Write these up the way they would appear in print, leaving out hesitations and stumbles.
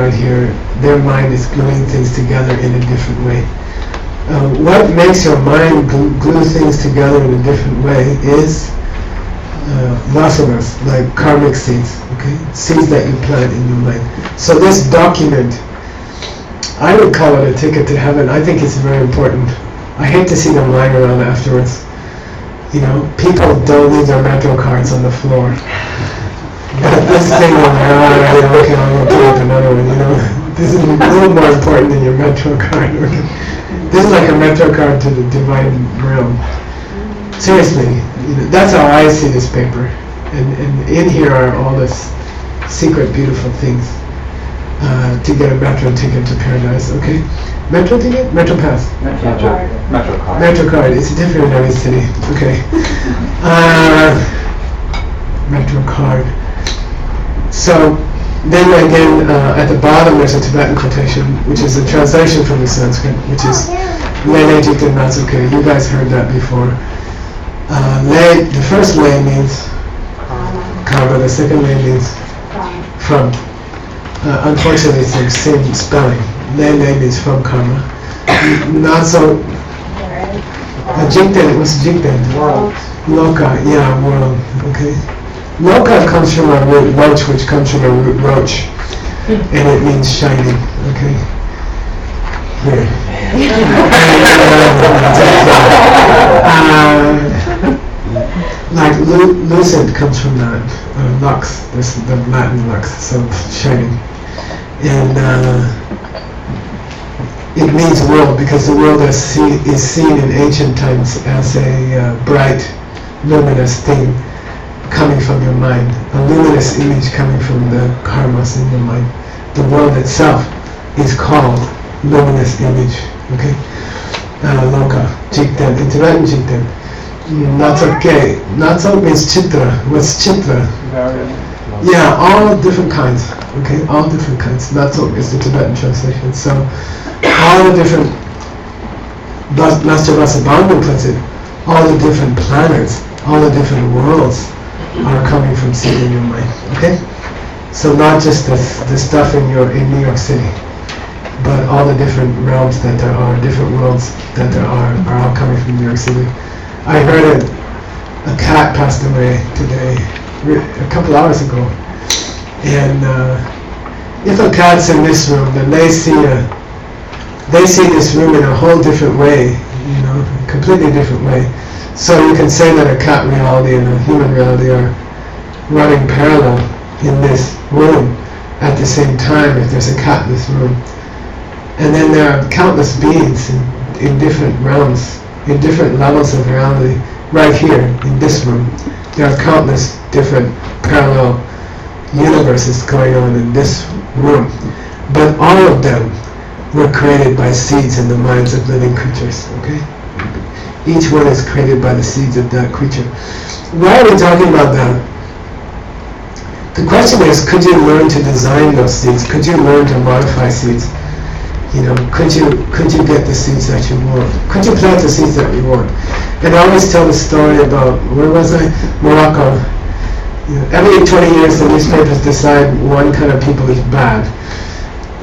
right here, their mind is gluing things together in a different way. What makes your mind glue things together in a different way is vasanas, like karmic seeds, okay? Seeds that you plant in your mind. So this document, I would call it a ticket to heaven. I think it's very important. I hate to see them lying around afterwards. You know, people don't leave their metro cards on the floor. But this thing, okay, I'll go pick up another one, you know. This is a little more important than your metro card. Okay? This is like a metro card to the divine realm. Seriously, you know, that's how I see this paper. And in here are all this secret, beautiful things to get a metro ticket to paradise, okay? Metro ticket? Metro pass? Metro card. Metro card. It's different in every city, okay? Metro card. So, then again, at the bottom there's a Tibetan quotation, which is a translation from the Sanskrit, which is Lele Jikten Natsuke. You guys heard that before. Le, the first Le means karma, the second Le means from. Unfortunately, it's the same spelling. Le means from karma. Not so. Jikten, what's Jikten? World. Loka, yeah, world, okay. Loka comes from a root roach, which comes from a root roach, and it means shining, okay? Here. Like lucid comes from that, lux, this the Latin lux, so shining. And it means world because the world is seen in ancient times as a bright, luminous thing coming from your mind, a luminous image coming from the karmas in your mind. The world itself is called luminous image, okay? Loka, Jikten, in Tibetan Jikten. Natsuke, Natsu means chitra. What's chitra? Yeah, all different kinds, okay? All different kinds. Natsu is the Tibetan translation. So, all the different, Master Vasubandhu puts it, all the different planets, all the different worlds are coming from seed in your mind, okay? So not just the stuff in New York City, but all the different realms that there are, different worlds that there are all coming from New York City. I heard a cat passed away today, a couple hours ago, and if a cat's in this room, then they see this room in a whole different way, you know, a completely different way. So you can say that a cat reality and a human reality are running parallel in this room at the same time if there's a cat in this room. And then there are countless beings in different realms, in different levels of reality, right here in this room. There are countless different parallel universes going on in this room. But all of them were created by seeds in the minds of living creatures, okay? Each one is created by the seeds of that creature. Why are we talking about that? The question is, could you learn to design those seeds? Could you learn to modify seeds? You know, could you get the seeds that you want? Could you plant the seeds that you want? And I always tell the story about, where was I? Morocco. You know, every 20 years the newspapers decide one kind of people is bad.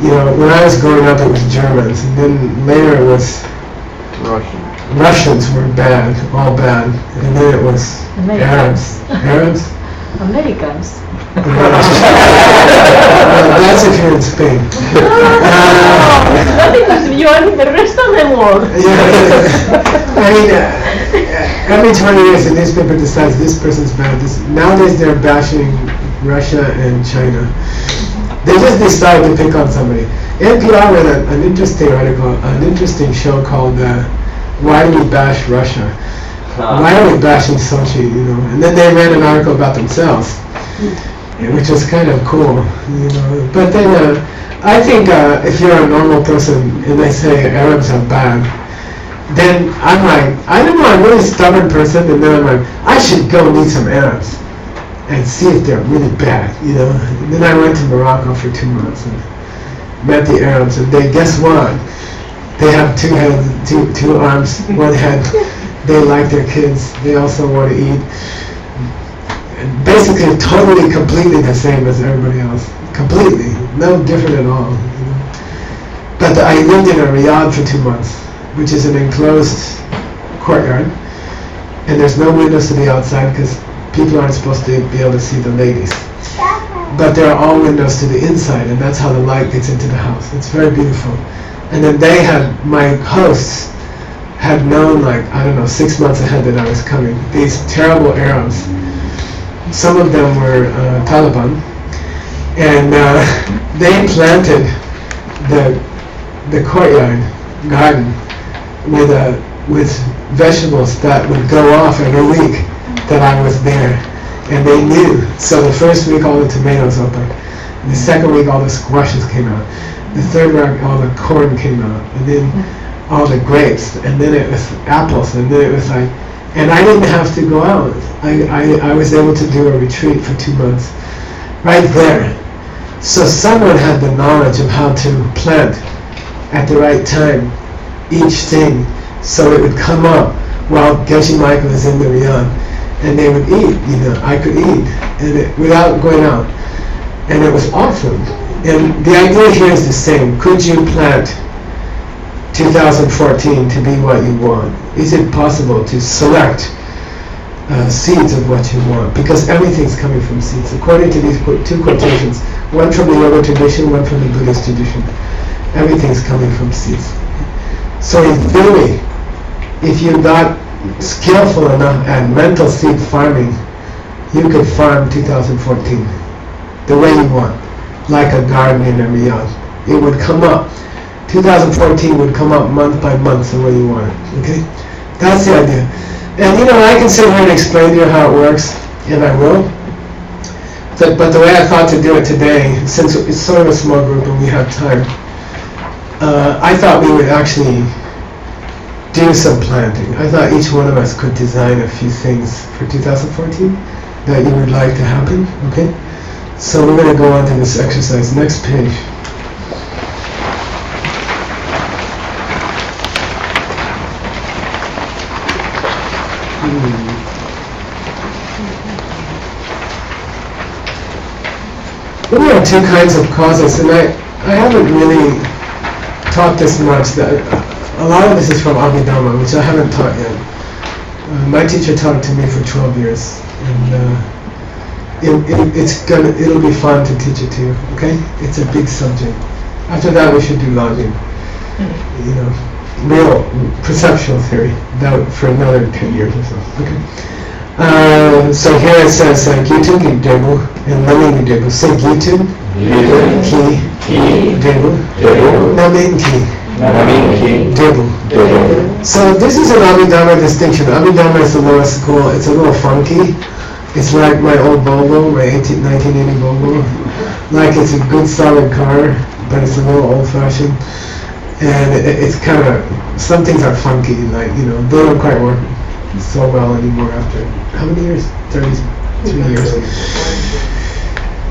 You know, when I was growing up it was Germans, and then later it was Russians were bad, all bad, and then it was Arabs. Americans. That's if you're in Spain. Not because you are in the rest of the world. I mean, every 20 years the newspaper decides this person's bad. Nowadays they're bashing Russia and China. They just decide to pick on somebody. NPR read an interesting article, an interesting show called Why Do We Bash Russia? Why are we bashing Sochi, you know? And then they read an article about themselves, which was kind of cool, you know. But then I think if you're a normal person and they say Arabs are bad, then I'm like, I don't know, I'm a really stubborn person, and then I'm like, I should go meet some Arabs and see if they're really bad, you know. And then I went to Morocco for 2 months and met the Arabs, and guess what? They have 2 heads, two arms, 1 head. They like their kids. They also want to eat. basically totally, completely the same as everybody else. Completely, no different at all. You know? But I lived in a Riyadh for 2 months, which is an enclosed courtyard, and there's no windows to the outside because people aren't supposed to be able to see the ladies. But there are all windows to the inside, and that's how the light gets into the house. It's very beautiful. And then my hosts had known, like, I don't know, 6 months ahead that I was coming. These terrible Arabs. Some of them were Taliban, and they planted the courtyard garden with vegetables that would go off every week that I was there, and they knew. So the first week all the tomatoes opened, the second week all the squashes came out, the third week all the corn came out, and then all the grapes, and then it was apples, and then it was like, and I didn't have to go out. I was able to do a retreat for 2 months right there. So someone had the knowledge of how to plant at the right time each thing so it would come up while Geshe Michael is in the Riyadh, and they would eat, you know, I could eat and without going out, and it was awesome. And the idea here is the same. Could you plant 2014 to be what you want? Is it possible to select seeds of what you want? Because everything's coming from seeds, according to these two quotations, one from the yoga tradition, one from the Buddhist tradition. Everything's coming from seeds. So in theory, if you got skillful enough at mental seed farming, you could farm 2014 the way you want, like a garden in a Riyadh. It would come up. 2014 would come up month by month the way you want it. Okay? That's the idea. And you know, I can sit here and explain to you how it works, and I will. But the way I thought to do it today, since it's sort of a small group and we have time, I thought we would actually do some planting. I thought each one of us could design a few things for 2014 that you would like to happen. Okay? So we're going to go on to this exercise. Next page. We have two kinds of causes, and I haven't really taught this much. A lot of this is from Abhidhamma, which I haven't taught yet. My teacher taught it to me for 12 years, and it'll be fun to teach it to you. Okay, it's a big subject. After that, we should do lodging. You know, real perceptual theory for another 10 years or so. Okay. So here it says Gitu ki debu and Namin ki debu. Say Gitu ki debu, Namin ki debu. So this is an Abhidhamma distinction. Abhidhamma is the lowest school. It's a little funky. It's like my old Volvo, my 1980 Volvo. Like it's a good solid car, but it's a little old-fashioned. And it's kind of, some things are funky, like, you know, they don't quite work so well anymore after, how many years? 33 years.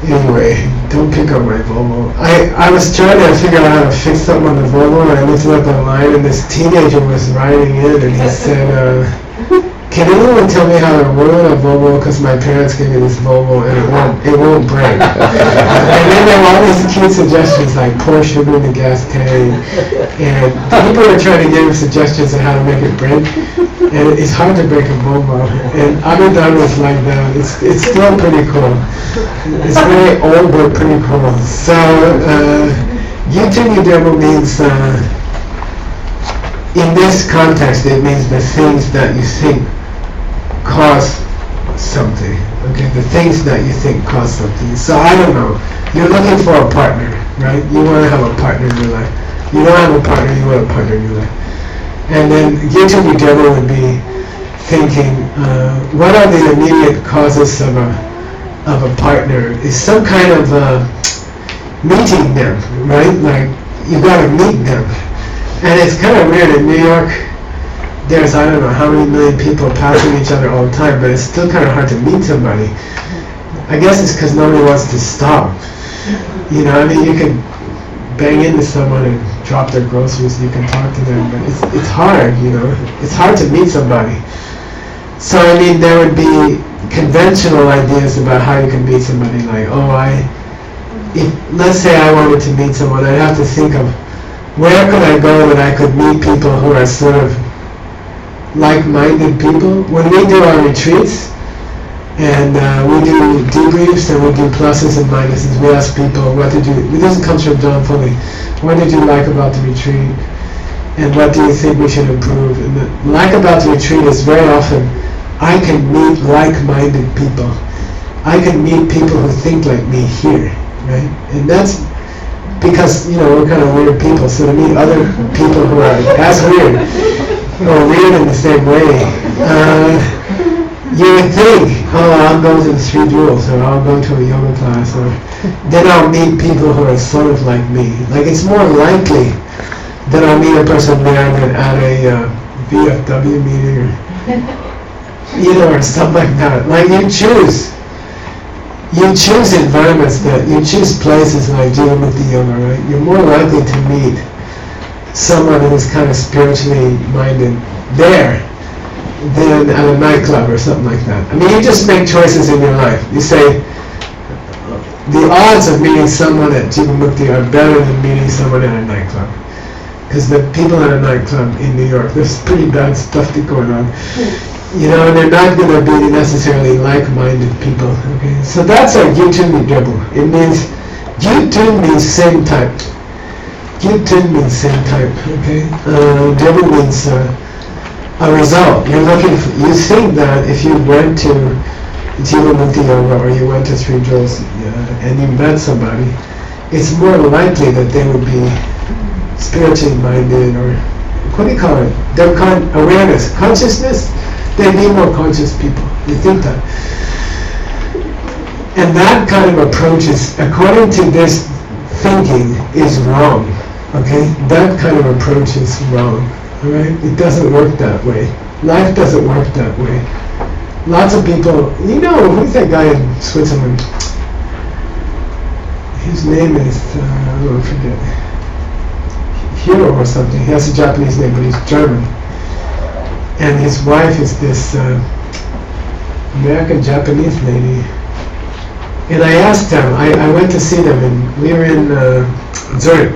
Anyway, don't pick up my Volvo. I was trying to figure out how to fix something on the Volvo, and I looked it up online, and this teenager was riding in, and he said, can anyone tell me how to ruin a Volvo, because my parents gave me this Volvo and it won't break. And then there were all these cute suggestions like pour sugar in the gas tank, and people were trying to give me suggestions on how to make it break, and it's hard to break a Volvo. And Abhidhamma is like that. It's still pretty cool. It's very old but pretty cool. So Yutani means in this context it means the things that you think cause something. Okay, the things that you think cause something. So I don't know. You're looking for a partner, right? You want to have a partner in your life. You don't have a partner, you want a partner in your life. And then Yutani would be thinking, what are the immediate causes of a partner? Is some kind of meeting them, right? Like you got to meet them. And it's kind of weird in New York. There's, I don't know how many million people passing each other all the time, but it's still kind of hard to meet somebody. I guess it's because nobody wants to stop. You know, I mean, you can bang into someone and drop their groceries, you can talk to them, but it's hard, you know. It's hard to meet somebody. So I mean, there would be conventional ideas about how you can meet somebody. Like, let's say I wanted to meet someone, I'd have to think of where could I go that I could meet people who are sort of like-minded people. When we do our retreats, and we do debriefs and we do pluses and minuses, we ask people, this comes from John Foley, what did you like about the retreat? And what do you think we should improve? And the like about the retreat is very often, I can meet like-minded people. I can meet people who think like me here, right? And that's because, we're kind of weird people, so to meet other people who are as weird, or weird in the same way, you would think, I'll go to the 3 jewels, or I'll go to a yoga class, or then I'll meet people who are sort of like me. Like, it's more likely that I'll meet a person there than at a VFW meeting, or something like that. Like, you choose environments you choose places like Jivamukti Yoga, right? You're more likely to meet someone who's kind of spiritually minded there than at a nightclub or something like that. I mean, you just make choices in your life. You say, the odds of meeting someone at Jivamukti are better than meeting someone at a nightclub. Because the people at a nightclub in New York, there's pretty bad stuff going on. And they're not going to be necessarily like-minded people. Okay, so that's a Gyutunmi dribble. It means, Gyutun means same type. Gyutun means same type. Okay, dribble means a result. You think that if you went to Jivamukti Yoga or you went to 3 Jewels and you met somebody, it's more likely that they would be spiritually minded, or what do you call it? They're awareness, consciousness. They'd be more conscious people. You think that? And that kind of approach is, according to this thinking, is wrong. Okay? That kind of approach is wrong. Alright? It doesn't work that way. Life doesn't work that way. Lots of people, who's that guy in Switzerland? His name is, I forget. Hiro or something. He has a Japanese name, but he's German. And his wife is this American-Japanese lady. And I asked them, I went to see them, and we were in Zurich.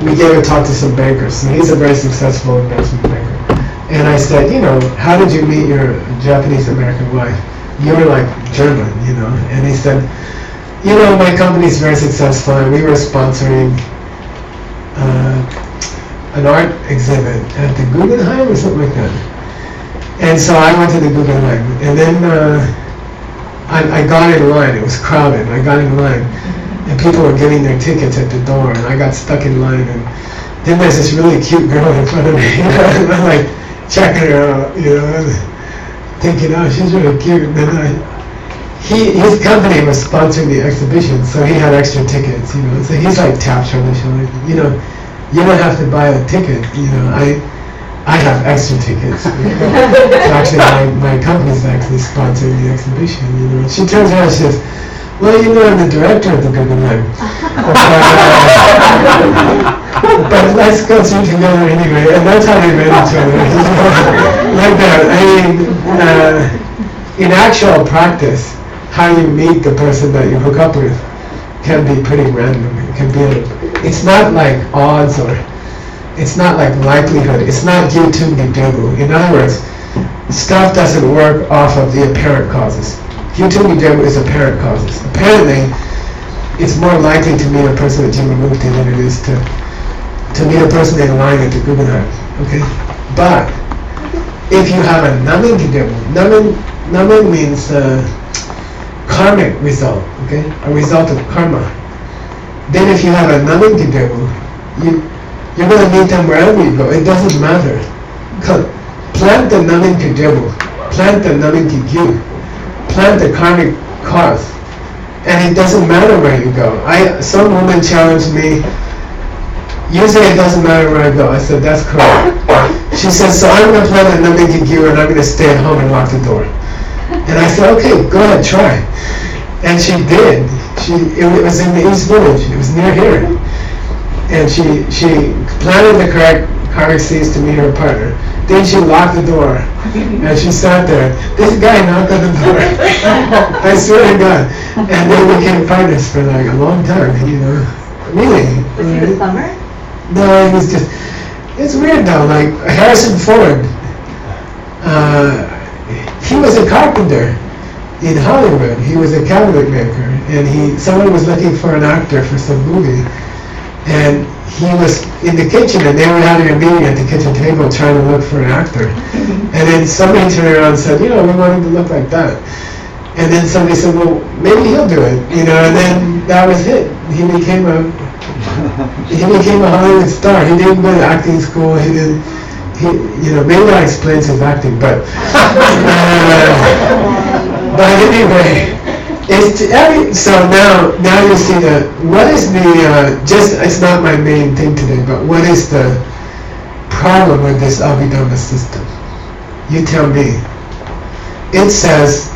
We gave a talk to some bankers, and he's a very successful investment banker. And I said, how did you meet your Japanese-American wife? You were like German, And he said, my company's very successful, and we were sponsoring an art exhibit at the Guggenheim or something like that. And so I went to the Guggenheim, and then I got in line. It was crowded. I got in line, and people were getting their tickets at the door, and I got stuck in line. And then there's this really cute girl in front of me, and I'm like checking her out, thinking, she's really cute. And then his company was sponsoring the exhibition, so he had extra tickets, So he's like tapped on the shoulder, you don't have to buy a ticket, I have extra tickets. So actually, my company's actually sponsoring the exhibition, She turns around and says, well, I'm the director of the Guggenheim. But let's go see together anyway, and that's how we met each other. Like that. I mean, in actual practice, how you meet the person that you hook up with can be pretty random. It can be it's not like odds, or it's not like likelihood. It's not Gyutunmi Debu. In other words, stuff doesn't work off of the apparent causes. Gyutunmi Debu is apparent causes. Apparently, it's more likely to meet a person at Jivamukti than it is to meet a person in line at the Guggenheim. Okay? But if you have a Namingi Debu, Namin means karmic result, okay? A result of karma. Then if you have a Namingi Debu, you're going to meet them wherever you go. It doesn't matter. Plant the Namingi Debu, plant the Namingi Gyu, plant the karmic cause, and it doesn't matter where you go. Some woman challenged me, you say it doesn't matter where I go. I said, that's correct. She said, so I'm going to plant a Namingi Gyu and I'm going to stay at home and lock the door. And I said, okay, go ahead, try. And she did. It was in the East Village. It was near here. And she planted the correct Kari sees to meet her partner. Then she locked the door, and she sat there. This guy knocked on the door. I swear to God. And they became partners for like a long time, you know. Really. Was he the plumber? No, it was just, it's weird though, like Harrison Ford, he was a carpenter in Hollywood. He was a cabinet maker, and someone was looking for an actor for some movie, and he was in the kitchen, and they were having a meeting at the kitchen table trying to look for an actor. And then somebody turned around and said, we want him to look like that. And then somebody said, well, maybe he'll do it, and then that was it. He became a Hollywood star. He didn't go to acting school. Maybe that explains his acting, but anyway, so now you see what is it's not my main thing today, but what is the problem with this Abhidhamma system? You tell me. It says,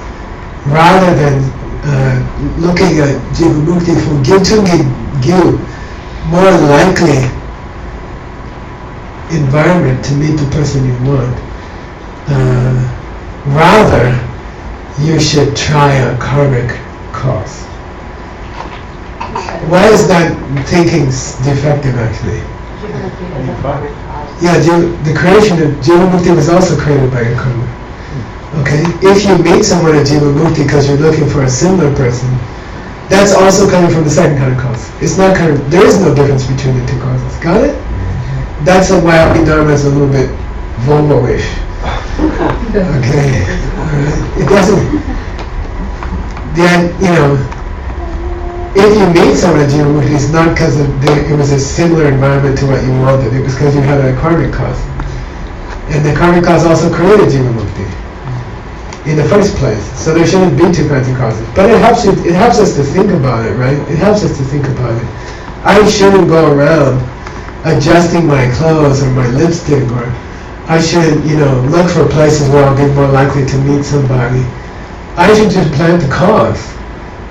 rather than looking at Jivamukti from give more likely environment to meet the person you want, rather you should try a karmic cause. Why is that thinking defective actually? Yeah, the creation of Jivamukti was also created by your karma. Okay? If you meet someone at Jivamukti because you're looking for a similar person, that's also coming from the second kind of cause. It's not there is no difference between the two causes. Got it? That's why Abhidharma is a little bit Volvo-ish. Okay? It doesn't, if you meet someone at Jivamukti, it's not because it was a similar environment to what you wanted. It was because you had a karmic cause. And the karmic cause also created Jivamukti in the first place. So there shouldn't be two kinds of causes. But it helps us to think about it, right? It helps us to think about it. I shouldn't go around adjusting my clothes or my lipstick, or I should, look for places where I'll be more likely to meet somebody. I should just plant the cause,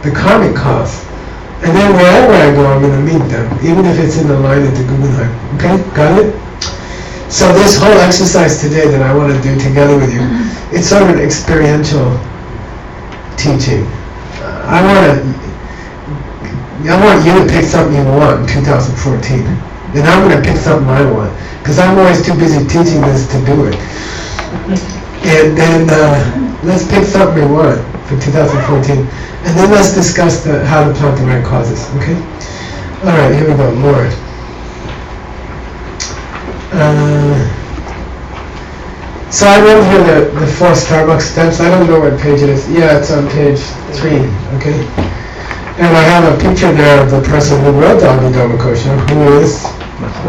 the karmic cause. And then wherever I go, I'm going to meet them, even if it's in the line at the Guggenheim. Okay? Got it? So this whole exercise today that I want to do together with you, it's sort of an experiential teaching. I want you to pick something you want in 2014. And I'm going to pick something I want, because I'm always too busy teaching this to do it. And then let's pick something we want for 2014. And then let's discuss how to plant the right causes, okay? All right, here we go, more. So I wrote here the 4 Starbucks steps. I don't know what page it is. Yeah, it's on page 3, okay? And I have a picture there of the person who wrote the Abhidhamma Kosha, who is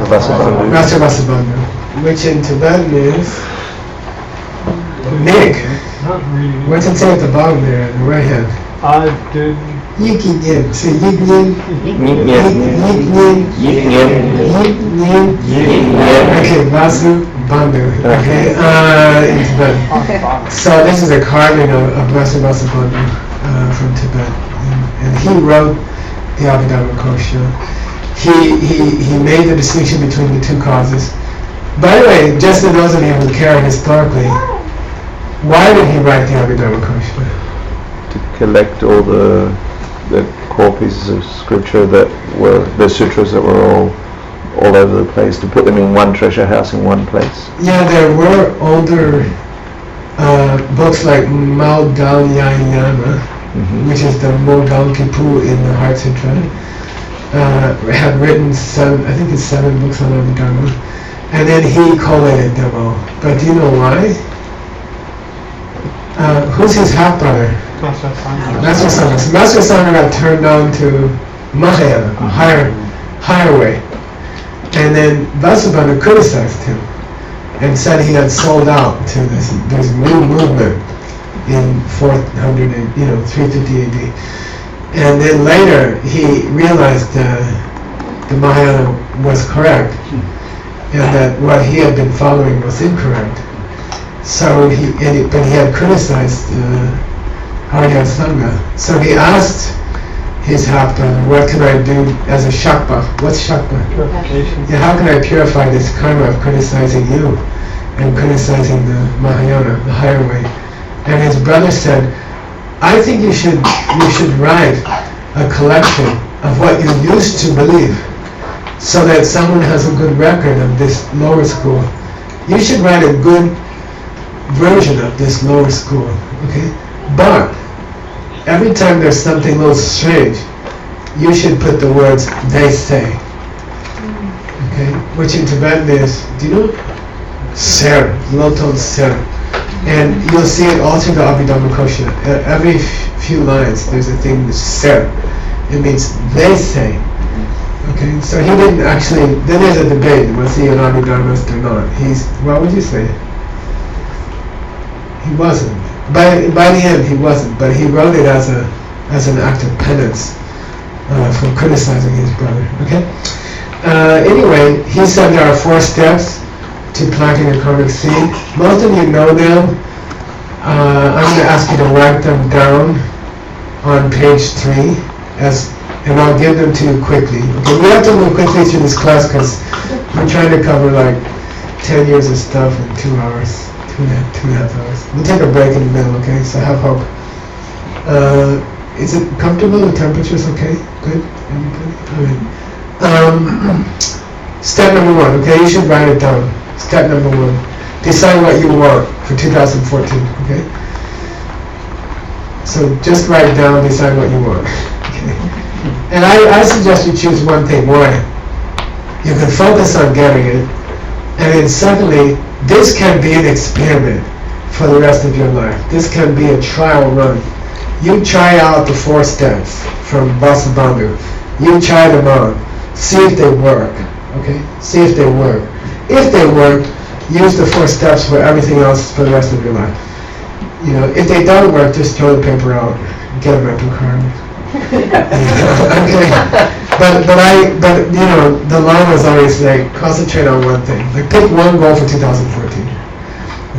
Master Vasubandhu, which in Tibetan is Nick. What's it say at the bottom there, on the right hand? Yikin Yin. Say Yikin Yin. Okay, Vasu Bandhu. Okay, in Tibetan. So this is a carving of Master Vasubandhu from Tibet, and he wrote the Abhidhamma Kosha. He made the distinction between the two causes. By the way, just for those of you who care historically, why did he write the Abhidhamma Kosha? To collect all the core pieces of scripture the sutras that were all over the place, to put them in one treasure house in one place. Yeah, there were older books like Maudalyayana, which is the Modalkipu in the Heart Sutra. Had written 7 books on Abhidhamma, and then he collated them all. But do you know why? Who's his half brother? Master Sangha. Master Sangha got turned on to Mahayana, a higher way, and then Vasubandhu criticized him and said he had sold out to this new movement in 350 AD. And then later he realized the Mahayana was correct, and that what he had been following was incorrect. So he had criticized Arya Sangha. So he asked his half brother. What can I do as a shakpa? What's shakpa? Yeah, how can I purify this karma of criticizing you and criticizing the Mahayana, the higher way? And his brother said, I think you should write a collection of what you used to believe, so that someone has a good record of this lower school. You should write a good version of this lower school, okay? But every time there's something a little strange, you should put the words "they say," okay? Which in Tibetan is, do you know? Ser, low tone ser. And you'll see it all through the Abhidhammakosha. Every few lines, there's a thing that's ser. It means they say. Okay, so he didn't actually. Then there's a debate: was he an Abhidharmist or not? What would you say? He wasn't. By the end, he wasn't. But he wrote it as an act of penance for criticizing his brother. Okay. Anyway, he said there are 4 steps to planting a karmic seed. Most of you know them. I'm going to ask you to write them down on page 3, and I'll give them to you quickly. Okay, we have to move quickly through this class because we're trying to cover like 10 years of stuff in 2 hours, 2.5 hours. We'll take a break in the middle, okay? So have hope. Is it comfortable? The temperature's okay? Good? Everybody? Alright. Step number 1, okay? You should write it down. Step number 1. Decide what you want for 2014, okay? So just write down, decide what you want. Okay? And I suggest you choose one thing. Why? You can focus on getting it. And then secondly, this can be an experiment for the rest of your life. This can be a trial run. You try out the 4 steps from Vasubandhu. You try them on. See if they work. Okay? See if they work. If they work, use the 4 steps for everything else for the rest of your life. You know, if they don't work, just throw the paper out. Get a rental car. Okay. But you know, the law was always like concentrate on one thing. Like pick one goal for 2014.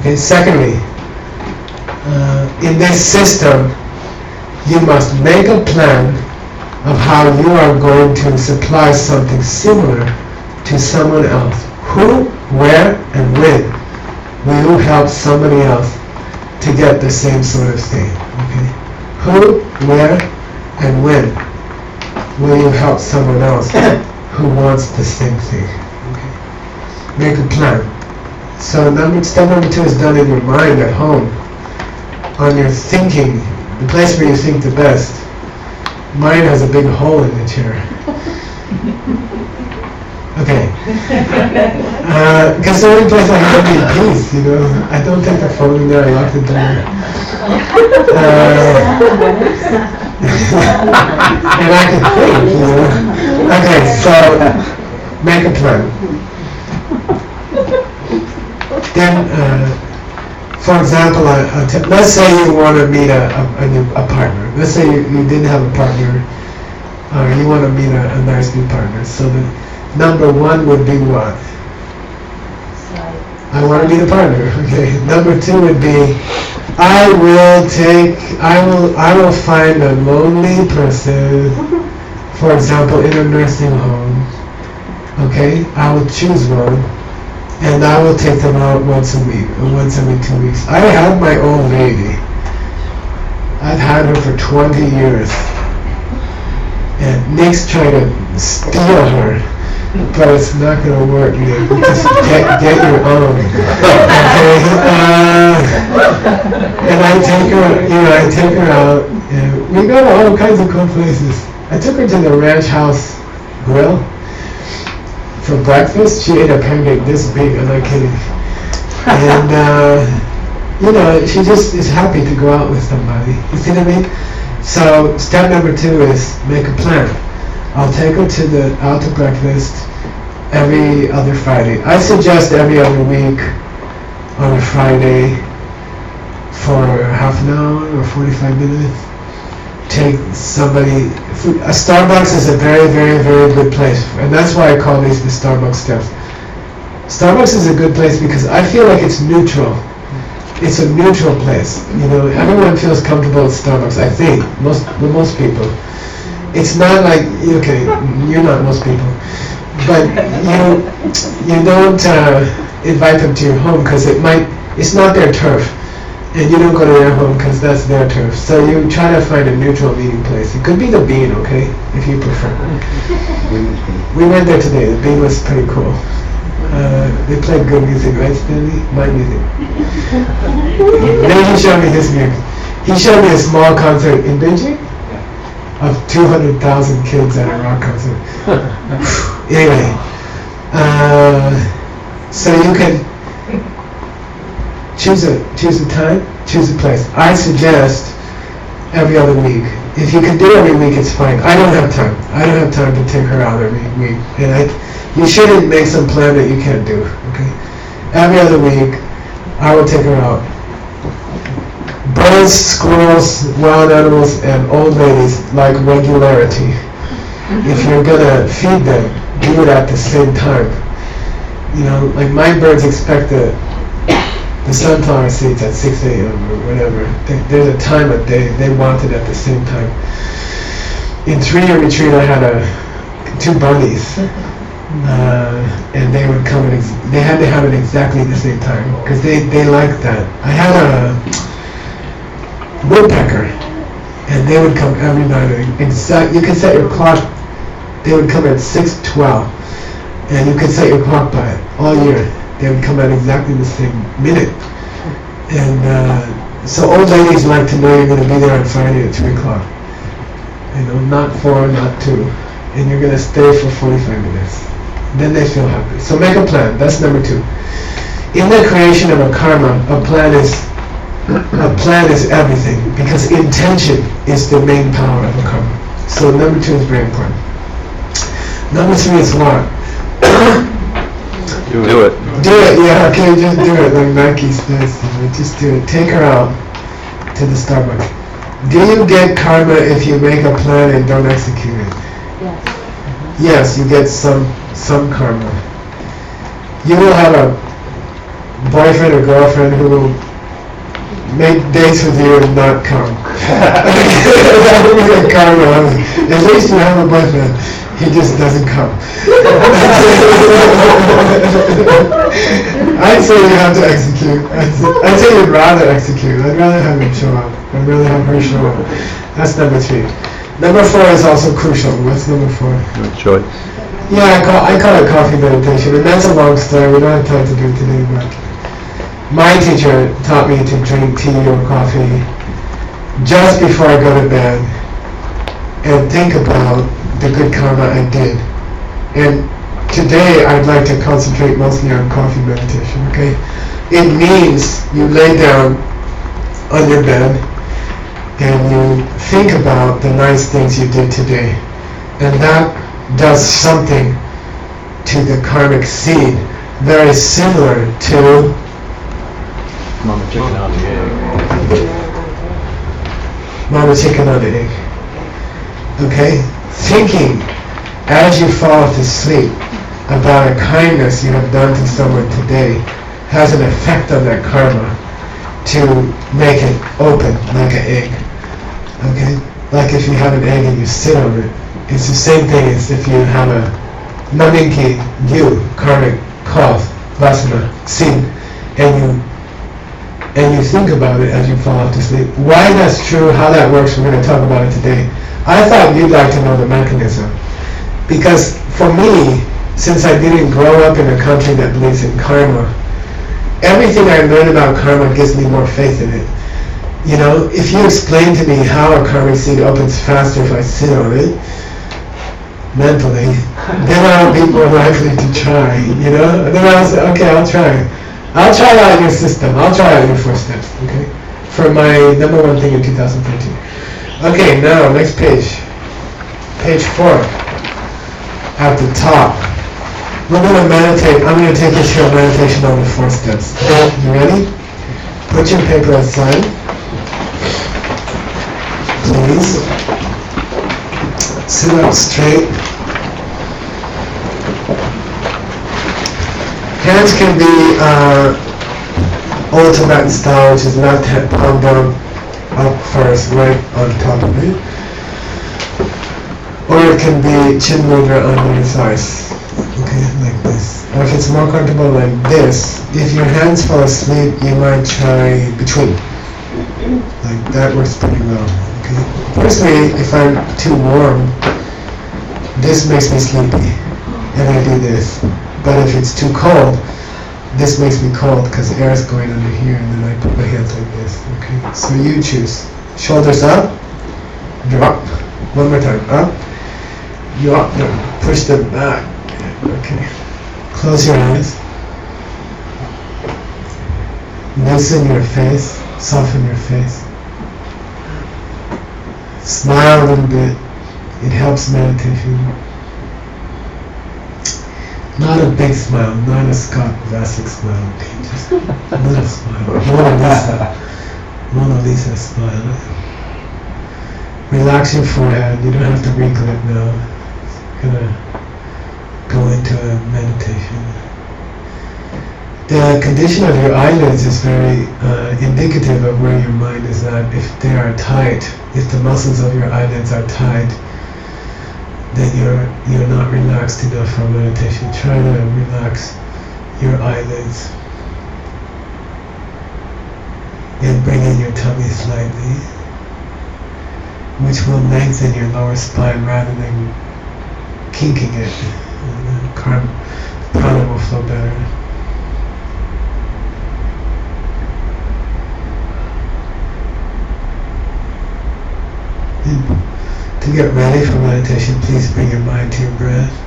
Okay. Secondly, in this system, you must make a plan of how you are going to supply something similar to someone else. Who, where, and when will you help somebody else to get the same sort of thing? Okay. Who, where, and when will you help someone else who wants the same thing? Okay. Make a plan. So step number 2 is done in your mind at home, on your thinking, the place where you think the best. Mine has a big hole in the chair. Okay. Because the only place I can be peace, you know. I don't take the phone in there, I lock the door. And I can think, you know. Okay, so make a plan. Then, for example, let's say you want to meet a partner. Let's say you didn't have a partner, or you want to meet a nice new partner. So the number 1 would be what? I want to meet a partner. Okay. Number 2 would be I will find a lonely person, for example, in a nursing home. Okay, I will choose one, and I will take them out once a week, or once every 2 weeks. I have my old lady. I've had her for 20 years. And Nick's trying to steal her, but it's not going to work, Nick. Just get your own. Okay? And I take her out, and we go to all kinds of cool places. I took her to the ranch house grill for breakfast. She ate a pancake this big, I'm not kidding. And, you know, she just is happy to go out with somebody. You see what I mean? So, step number 2 is make a plan. I'll take her out to breakfast every other Friday. I suggest every other week on a Friday for half an hour or 45 minutes. Take somebody. A Starbucks is a very, very, very good place, and that's why I call these the Starbucks steps. Starbucks is a good place because I feel like it's neutral. It's a neutral place. You know, everyone feels comfortable at Starbucks. I think most people. It's not like, okay, you're not most people, but you don't invite them to your home because it's not their turf, and you don't go to their home because that's their turf. So you try to find a neutral meeting place. It could be the Bean, okay, if you prefer. We went there today. The Bean was pretty cool. They played good music, right, Stanley? My music. Then he showed me his music. He showed me a small concert in Beijing of 200,000 kids at a rock concert. Anyway, so you can choose a time, choose a place. I suggest every other week. If you can do it every week, it's fine. I don't have time. I don't have time to take her out every week, and you shouldn't make some plan that you can't do. Okay, every other week, I will take her out. Birds, squirrels, wild animals, and old ladies like regularity. If you're gonna feed them, do it at the same time. You know, like my birds expect the sunflower seeds at 6 a.m. or whatever. There's a time of day they want it at the same time. In 3-year retreat, I had 2 bunnies, and they would come they had to have it exactly at the same time because they like that. I had a woodpecker, and they would come every night. You can set your clock. They would come at 6:12, and you could set your clock by it all year. They would come at exactly the same minute. And so old ladies like to know you're going to be there on Friday at 3 o'clock. You know, not 4, not 2. And you're going to stay for 45 minutes. Then they feel happy. So make a plan. That's number 2. In the creation of a karma, a plan is everything, because intention is the main power of a karma. So number 2 is very important. Number 3 is what? Do it. Do it, yeah, okay, just do it, like Nike says. Just do it. Take her out to the Starbucks. Do you get karma if you make a plan and don't execute it? Yes. Yes, you get some karma. You will have a boyfriend or girlfriend who will make dates with you and not come. That would be a karma. At least you have a boyfriend. He just doesn't come. I'd say you have to execute. I'd say you'd rather execute. I'd rather have him show up. I'd rather have her show up. That's number 3. Number 4 is also crucial. What's number 4? No choice. Yeah, I call it coffee meditation, and that's a long story. We don't have time to do it today, but my teacher taught me to drink tea or coffee just before I go to bed and think about the good karma I did. And today I'd like to concentrate mostly on coffee meditation, okay? It means you lay down on your bed and you think about the nice things you did today. And that does something to the karmic seed very similar to Momma chicken on the egg. Momma chicken on the egg. Okay? Thinking as you fall to sleep about a kindness you have done to someone today has an effect on that karma to make it open like an egg. Okay? Like if you have an egg and you sit on it, it's the same thing as if you have a naminki, karmic cause, vasana, seed, and you think about it as you fall off to sleep. Why that's true, how that works, we're going to talk about it today. I thought you'd like to know the mechanism. Because for me, since I didn't grow up in a country that believes in karma, everything I learned about karma gives me more faith in it. You know, if you explain to me how a karmic seed opens faster if I sit on it, mentally, then I'll be more likely to try, you know? And then I'll say, okay, I'll try. I'll try out your system. I'll try out your 4 steps, okay? For my number 1 thing in 2013. Okay, now, next page. Page 4. At the top. We're going to meditate. I'm going to take you through a meditation on the 4 steps. You ready? Put your paper aside. Please. Sit up straight. Hands can be Old Tibetan style, which is left palm down up first, right on top of it. Or it can be chin mudra under your thighs. Okay, like this. Or if it's more comfortable like this, if your hands fall asleep, you might try between. Like that works pretty well. Okay. Personally, if I'm too warm, this makes me sleepy, and I do this. But if it's too cold, this makes me cold because air is going under here, and then I put my hands like this. Okay. So you choose. Shoulders up, drop. One more time. Up, drop, push them back. Okay. Close your eyes. Loosen your face. Soften your face. Smile a little bit. It helps meditation. Not a big smile, not a Scott Vasic smile. Okay, just a little smile. Mona Lisa smile. Relax your forehead. You don't have to wrinkle it now. It's gonna go into a meditation. The condition of your eyelids is very indicative of where your mind is at. If they are tight, if the muscles of your eyelids are tight, then you're not relaxed enough for meditation. Try to relax your eyelids and bring in your tummy slightly, which will lengthen your lower spine rather than kinking it. Prana will flow better. And to get ready for meditation, please bring your mind to your breath.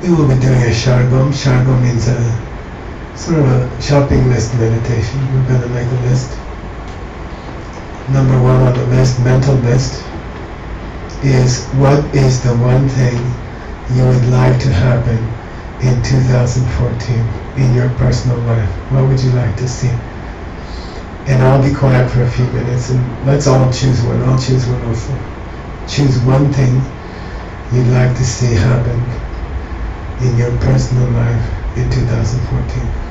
We will be doing a shargam. Shargam means a sort of a shopping list meditation. We're going to make a list. Number one on the list, mental list, is what is the one thing you would like to happen in 2014 in your personal life? What would you like to see? And I'll be quiet for a few minutes and let's all choose one. I'll choose one also. Choose one thing you'd like to see happen in your personal life in 2014.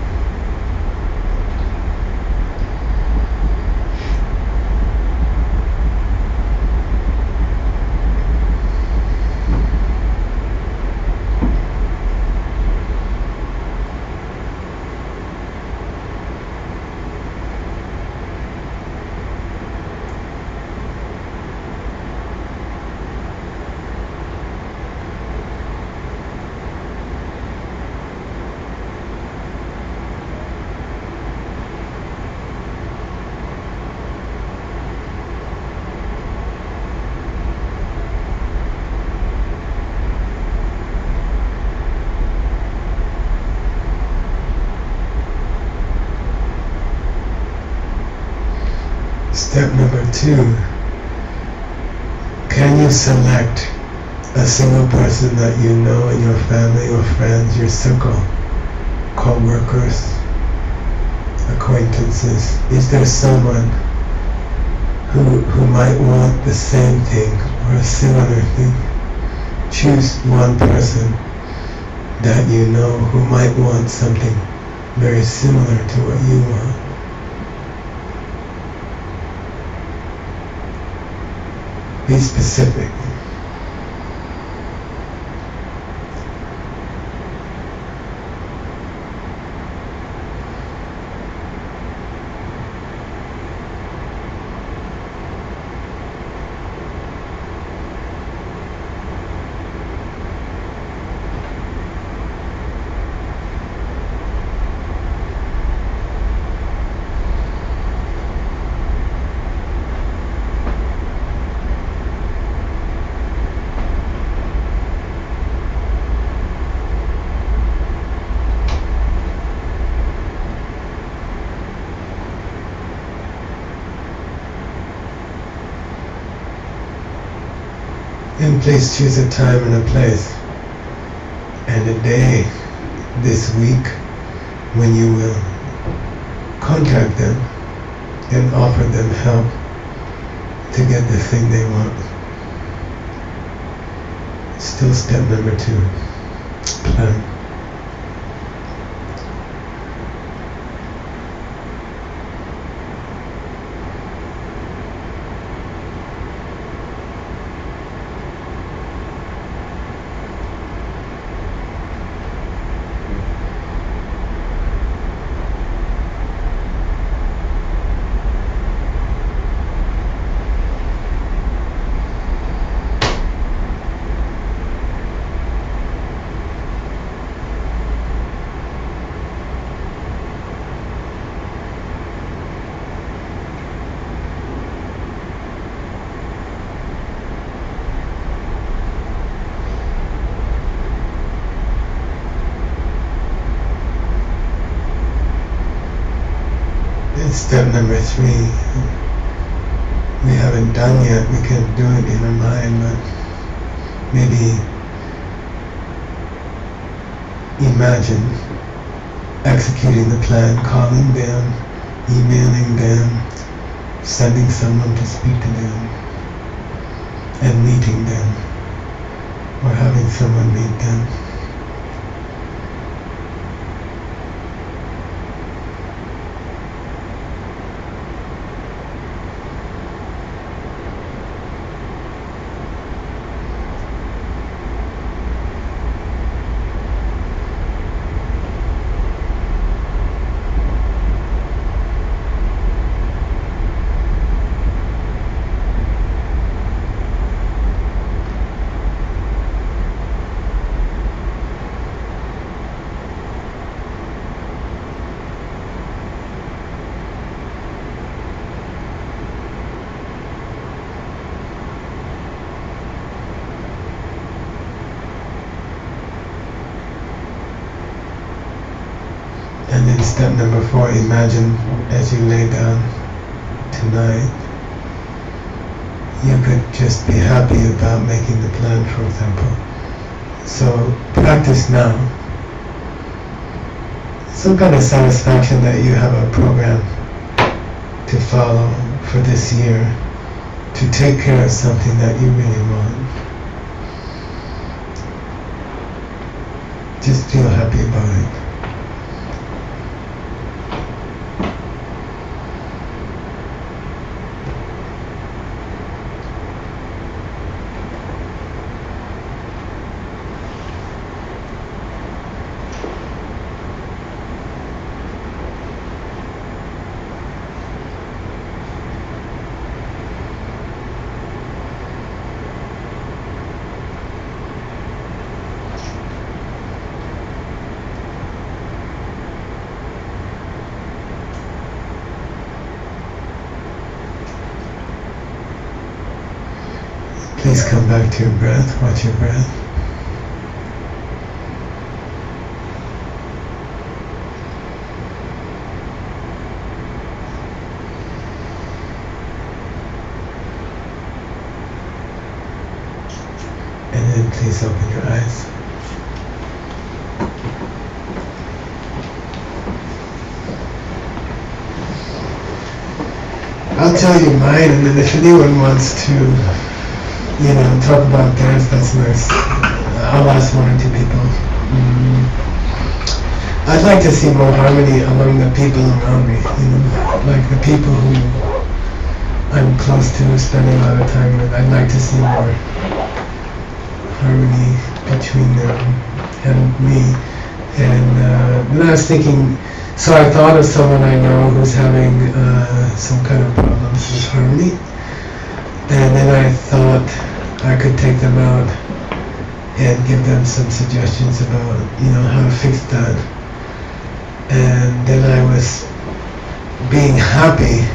Step number 2, can you select a single person that you know in your family or friends, your circle, co-workers, acquaintances? Is there someone who might want the same thing or a similar thing? Choose one person that you know who might want something very similar to what you want. Be specific. And please choose a time and a place and a day this week when you will contact them and offer them help to get the thing they want. Still step number 2, plan. Step number 3, we haven't done yet, we can do it in our mind, but maybe imagine executing the plan, calling them, emailing them, sending someone to speak to them, and meeting them, or having someone meet them. And then step number 4, imagine as you lay down tonight, you could just be happy about making the plan, for example. So practice now. Some kind of satisfaction that you have a program to follow for this year to take care of something that you really want. Just feel happy about it. Please come back to your breath, watch your breath. And then please open your eyes. I'll tell you mine, and then if anyone wants to talk about theirs, that's nice. I'll ask 1 or 2 people. I'd like to see more harmony among the people around me, like the people who I'm close to, spending a lot of time with. I'd like to see more harmony between them and me. And then I was thinking, so I thought of someone I know who's having some kind of problems with harmony. And then I thought I could take them out and give them some suggestions about, how to fix that. And then I was being happy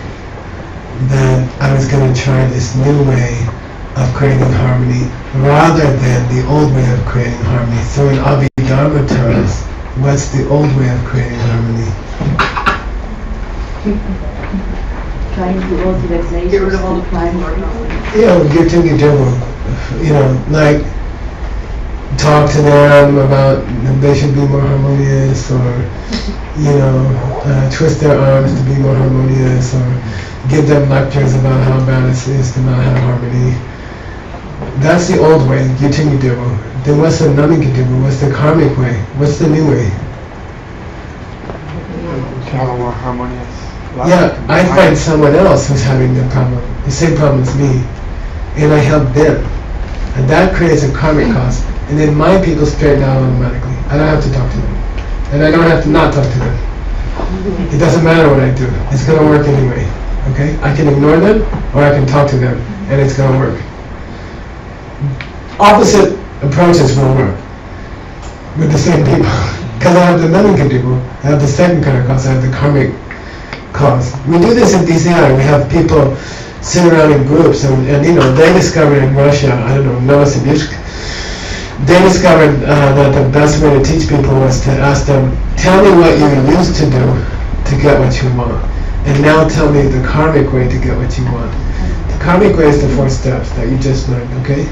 that I was going to try this new way of creating harmony rather than the old way of creating harmony. So in Abhidharma terms, what's the old way of creating harmony? trying to go to the place. Get rid of all the crime. Yeah, good thing you do. You know, like talk to them about they should be more harmonious, or you know, twist their arms to be more harmonious, or give them lectures about how bad it is to not have harmony. That's the old way, Yutingi Devo. Then what's the Namingi Devo? What's the karmic way? What's the new way? To have a more harmonious life. Yeah, I find someone else who's having the problem, the same problem as me, and I help them. And that creates a karmic cause. And then my people straighten out automatically. I don't have to talk to them. And I don't have to not talk to them. It doesn't matter what I do. It's going to work anyway. Okay? I can ignore them, or I can talk to them, and it's going to work. Opposite approaches will work with the same people. Because I have the Naminka people. I have the second kind of cause. I have the karmic cause. We do this in DCI. We have people sit around in groups, and you know, they discovered in Russia, I don't know, Novosibirsk, they discovered that the best way to teach people was to ask them, tell me what you used to do to get what you want, and now tell me the karmic way to get what you want. The karmic way is the 4 steps that you just learned, okay?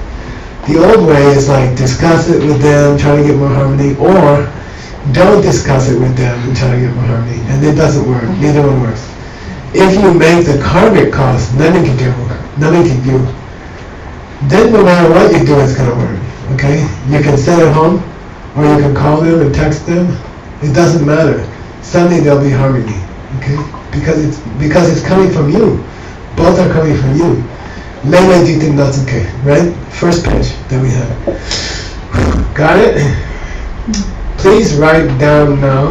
The old way is like discuss it with them, try to get more harmony, or don't discuss it with them and try to get more harmony, and it doesn't work. Neither one works. If you make the karmic cause, nothing can do, then no matter what you do, it's going to work. Okay? You can sit at home, or you can call them and text them. It doesn't matter. Suddenly there'll be harmony. Okay? Because it's coming from you. Both are coming from you. Lele, do you think that's okay? Right? First page that we have. Got it? Please write down now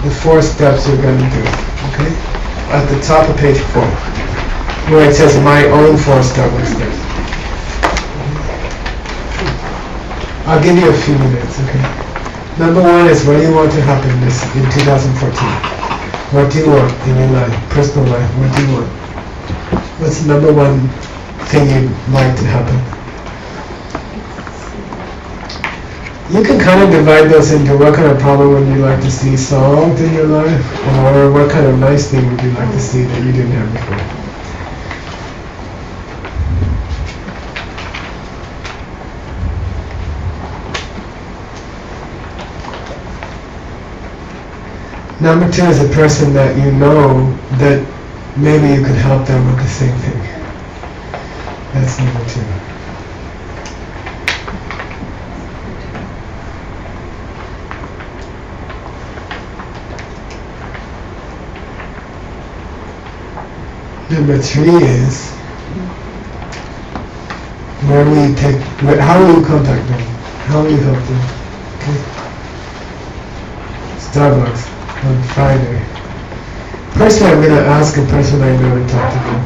the 4 steps you're going to do. Okay? At the top of page 4, where it says my own 4-step steps. I'll give you a few minutes, okay? Number 1 is what do you want to happen in 2014? What do you want in your life, personal life? What do you want? What's the number 1 thing you'd like to happen? You can kind of divide those into what kind of problem would you like to see solved in your life, or what kind of nice thing would you like to see that you didn't have before. Number 2 is a person that you know that maybe you could help them with the same thing. That's number 2. Number 3 is how will you contact them? How will you help them? Okay. Starbucks on Friday. Personally, I'm going to ask a person I know and talk to them.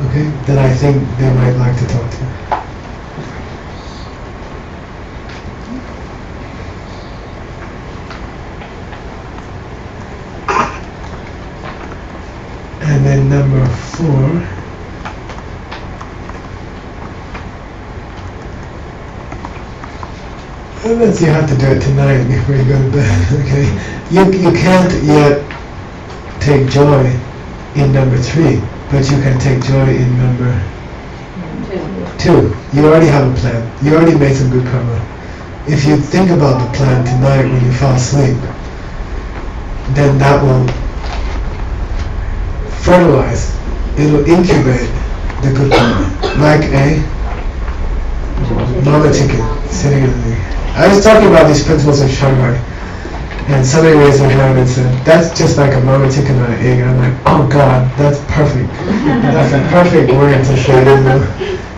Okay? That I think they might like to talk to. And then number 4, unless you have to do it tonight before you go to bed, okay? You can't yet take joy in number 3, but you can take joy in number 2. You already have a plan. You already made some good karma. If you think about the plan tonight when you fall asleep, then that will fertilize, it'll incubate the good karma, like a mama chicken sitting in the... I was talking about these principles in Shanghai, and somebody raised their hand and said, that's just like a mama chicken on an egg. And I'm like, oh God, that's perfect. That's a perfect word to say, you know?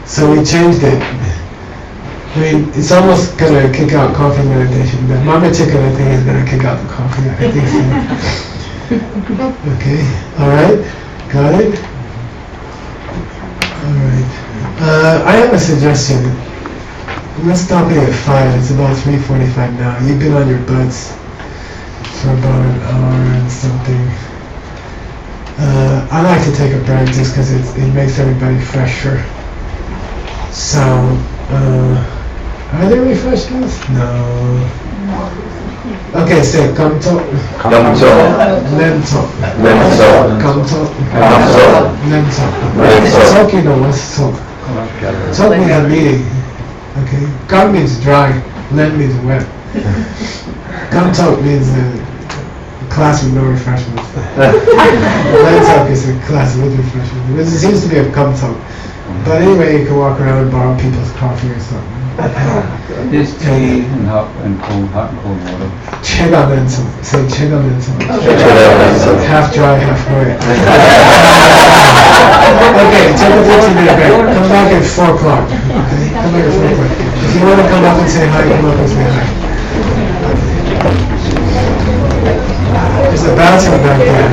So we changed it. I mean, it's almost going to kick out coffee meditation, but mama chicken, I think, is going to kick out the coffee. I think so. Okay, alright, got it? Alright. I have a suggestion. Let's stop it at 5. It's about 3:45 now. You've been on your butts for about an hour and something. I like to take a break just because it makes everybody fresher. So, are there refreshments? No. Okay, say kamto, Kamto. lento, Lento. kamto, Kamto. lento. Lento. Talk, you know what's talk. Talk means a meeting. Okay, kam means dry, lent means wet. Kamto means a class with no refreshments. Lento is a class with refreshments. Because it seems to be a kamto. But anyway, you can walk around and borrow people's coffee or something. This tea and hot and cold water. Chega lento. Say chega lento. Lento. Half dry, half wet. Okay, take a 15-minute break. Come back at 4 o'clock. Okay? Come back at 4 o'clock. If you want to come up and say hi, come up and say hi. There's a bathroom back there.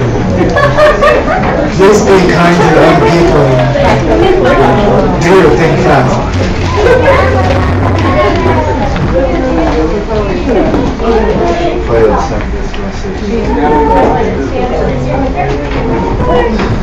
Please be kind to other people and do your thing fast. I'll send this message.